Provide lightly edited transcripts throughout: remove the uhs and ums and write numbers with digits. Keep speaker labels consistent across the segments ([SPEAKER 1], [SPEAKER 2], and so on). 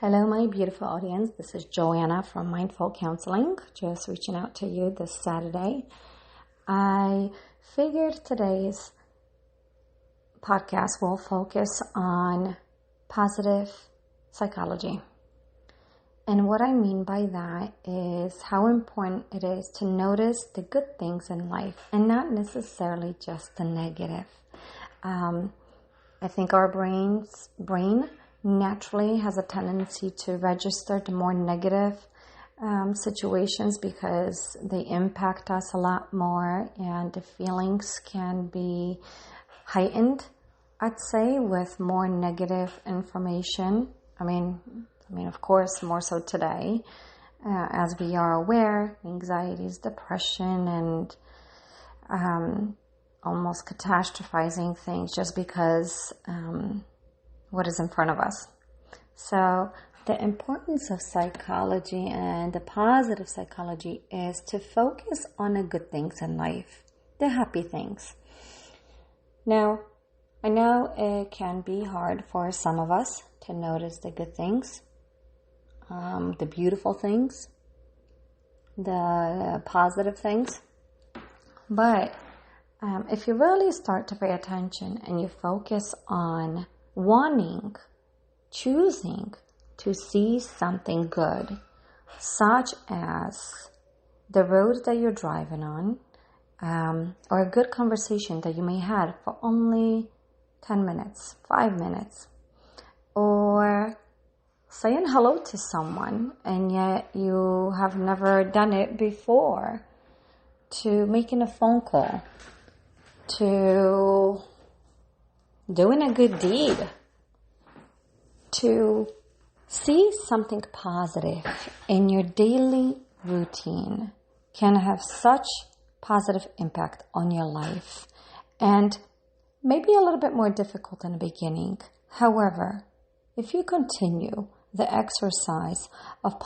[SPEAKER 1] Hello, my beautiful audience. This is Joanna from Mindful Counseling, just reaching out to you this Saturday. I figured today's podcast will focus on positive psychology. And what I mean by that is how important it is to notice the good things in life and not necessarily just the negative. I think our brain naturally has a tendency to register the more negative situations because they impact us a lot more, and the feelings can be heightened, I'd say, with more negative information. I mean, of course, more so today, as we are aware, anxieties, depression, and almost catastrophizing things just because what is in front of us. So the importance of psychology and the positive psychology is to focus on the good things in life, the happy things. Now, I know it can be hard for some of us to notice the good things, the beautiful things, the positive things. But if you really start to pay attention and you focus on choosing to see something good, such as the road that you're driving on, or a good conversation that you may have for only 10 minutes, 5 minutes, or saying hello to someone and yet you have never done it before, to making a phone call, to doing a good deed, to see something positive in your daily routine can have such positive impact on your life, and maybe a little bit more difficult in the beginning. However, if you continue the exercise of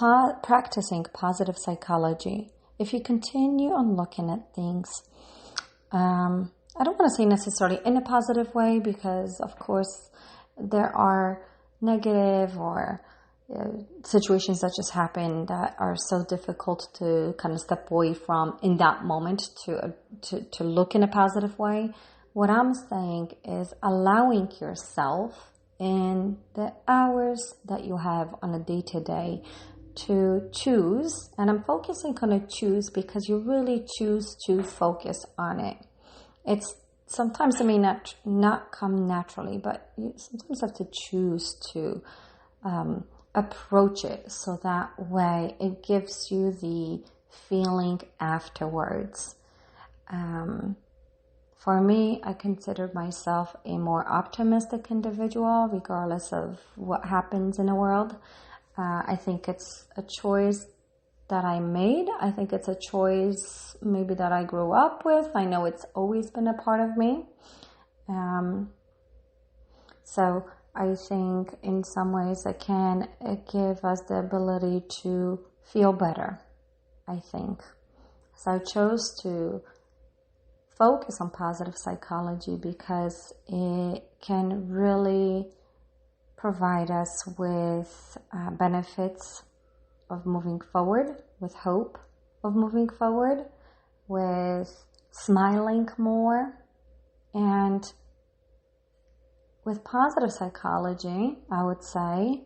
[SPEAKER 1] practicing positive psychology, if you continue on looking at things, I don't want to say necessarily in a positive way, because of course there are negative or situations that just happen that are so difficult to kind of step away from in that moment to look in a positive way. What I'm saying is allowing yourself in the hours that you have on a day-to-day to choose, and I'm focusing on a choose because you really choose to focus on it. It's sometimes it may not come naturally, but you sometimes have to choose to approach it so that way it gives you the feeling afterwards. For me, I consider myself a more optimistic individual, regardless of what happens in the world. I think it's a choice that I made. I think it's a choice maybe that I grew up with. I know it's always been a part of me. So I think in some ways it can give us the ability to feel better, I think. So I chose to focus on positive psychology because it can really provide us with benefits of moving forward, with hope of moving forward, with smiling more. And with positive psychology, I would say,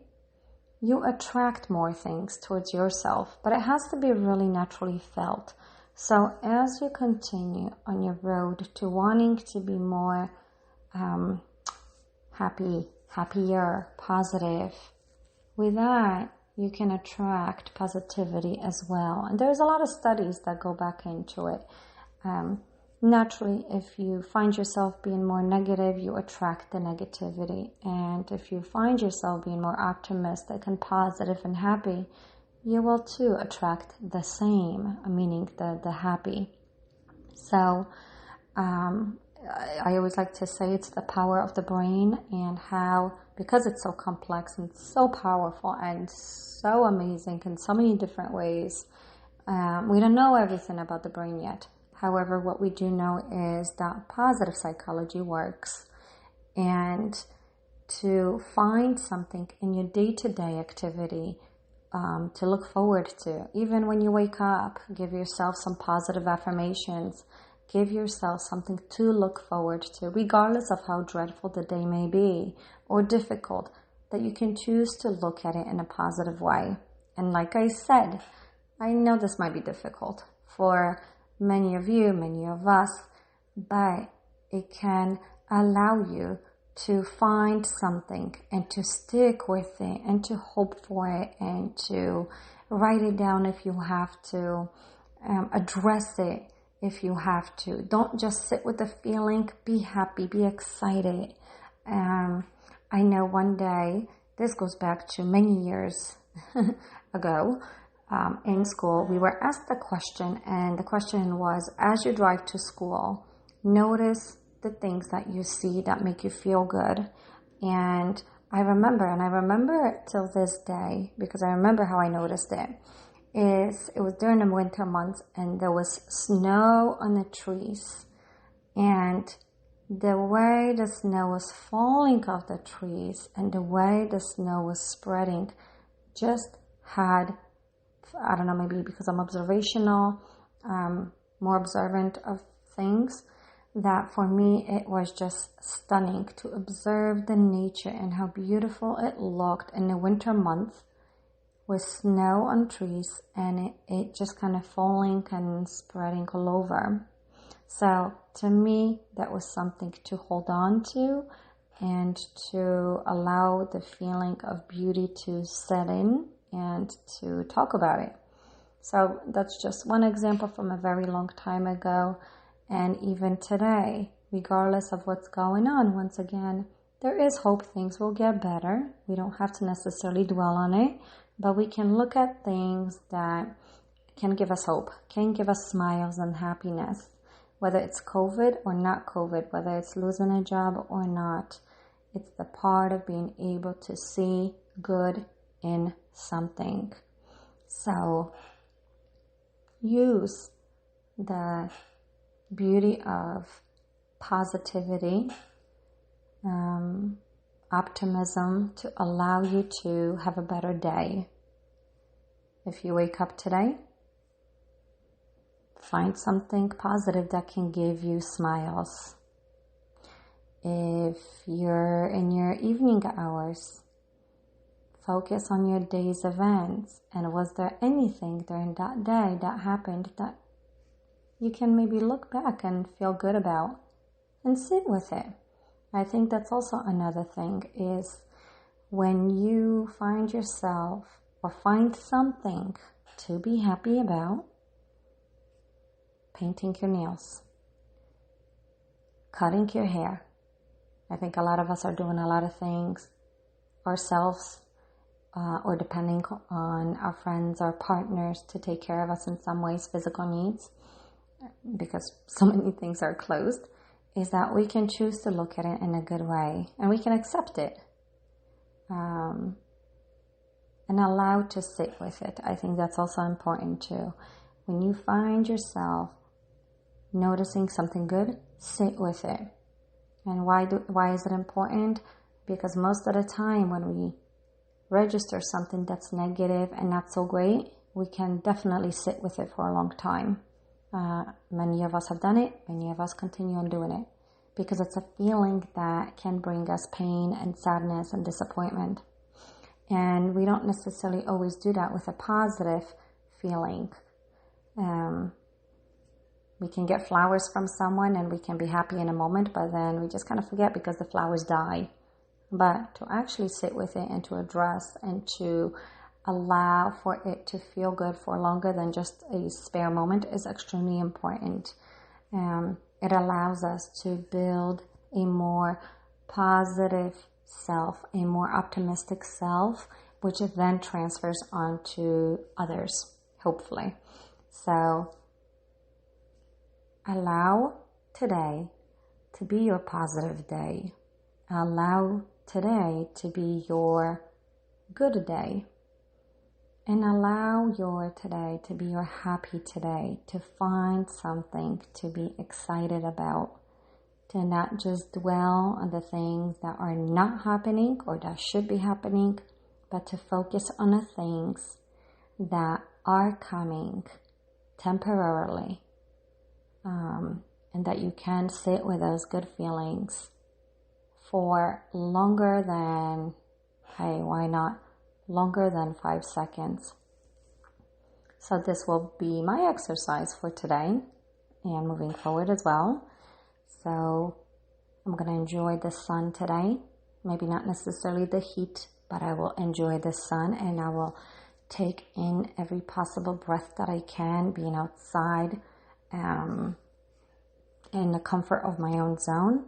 [SPEAKER 1] you attract more things towards yourself, but it has to be really naturally felt. So as you continue on your road to wanting to be more happier, positive, with that, you can attract positivity as well. And there's a lot of studies that go back into it. Naturally, if you find yourself being more negative, you attract the negativity. And if you find yourself being more optimistic and positive and happy, you will too attract the same, meaning the happy. So I always like to say it's the power of the brain, and how, because it's so complex and so powerful and so amazing in so many different ways, we don't know everything about the brain yet. However, what we do know is that positive psychology works. And to find something in your day-to-day activity to look forward to. Even when you wake up, give yourself some positive affirmations. Give yourself something to look forward to, regardless of how dreadful the day may be or difficult, that you can choose to look at it in a positive way. And like I said, I know this might be difficult for many of you, many of us, but it can allow you to find something and to stick with it and to hope for it and to write it down if you have to, address it if you have to. Don't just sit with the feeling. Be happy, be excited. I know one day, this goes back to many years ago, in school, we were asked a question, and the question was, as you drive to school, notice the things that you see that make you feel good. And I remember it till this day, because I remember how I noticed it. It was during the winter months, and there was snow on the trees, and the way the snow was falling off the trees and the way the snow was spreading just had, I don't know, maybe because I'm observational, more observant of things, that for me it was just stunning to observe the nature and how beautiful it looked in the winter months with snow on trees and it just kind of falling and spreading all over. So to me, that was something to hold on to and to allow the feeling of beauty to set in and to talk about it. So that's just one example from a very long time ago. And even today, regardless of what's going on, once again, there is hope. Things will get better. We don't have to necessarily dwell on it, but we can look at things that can give us hope, can give us smiles and happiness. Whether it's COVID or not COVID, whether it's losing a job or not, it's the part of being able to see good in something. So use the beauty of positivity, optimism to allow you to have a better day. If you wake up today, find something positive that can give you smiles. If you're in your evening hours, focus on your day's events. And was there anything during that day that happened that you can maybe look back and feel good about and sit with it? I think that's also another thing, is when you find yourself or find something to be happy about, painting your nails, cutting your hair. I think a lot of us are doing a lot of things ourselves or depending on our friends or partners to take care of us in some ways, physical needs, because so many things are closed, is that we can choose to look at it in a good way and we can accept it and allow to sit with it. I think that's also important too. When you find yourself noticing something good, sit with it. And why is it important? Because most of the time when we register something that's negative and not so great, we can definitely sit with it for a long time. Many of us have done it. Many of us continue on doing it because it's a feeling that can bring us pain and sadness and disappointment. And we don't necessarily always do that with a positive feeling. We can get flowers from someone and we can be happy in a moment, but then we just kind of forget because the flowers die. But to actually sit with it and to address and to allow for it to feel good for longer than just a spare moment is extremely important. It allows us to build a more positive self, a more optimistic self, which then transfers on to others, hopefully. So allow today to be your positive day. Allow today to be your good day. And allow your today to be your happy today, to find something to be excited about. to not just dwell on the things that are not happening or that should be happening, but to focus on the things that are coming temporarily, and that you can sit with those good feelings for longer than, hey, why not longer than 5 seconds. So this will be my exercise for today and moving forward as well. So I'm going to enjoy the sun today. Maybe not necessarily the heat, but I will enjoy the sun, and I will take in every possible breath that I can, being outside, in the comfort of my own zone,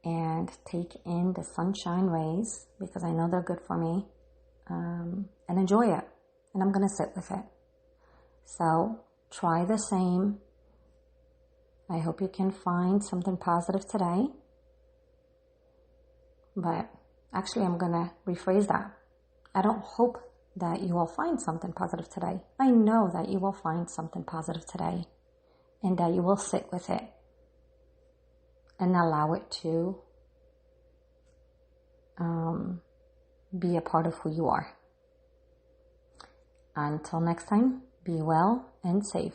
[SPEAKER 1] and take in the sunshine rays because I know they're good for me, and enjoy it. And I'm going to sit with it. So try the same. I hope you can find something positive today. But actually, I'm going to rephrase that. I don't hope that you will find something positive today. I know that you will find something positive today, and that you will sit with it and allow it to be a part of who you are. Until next time, be well and safe.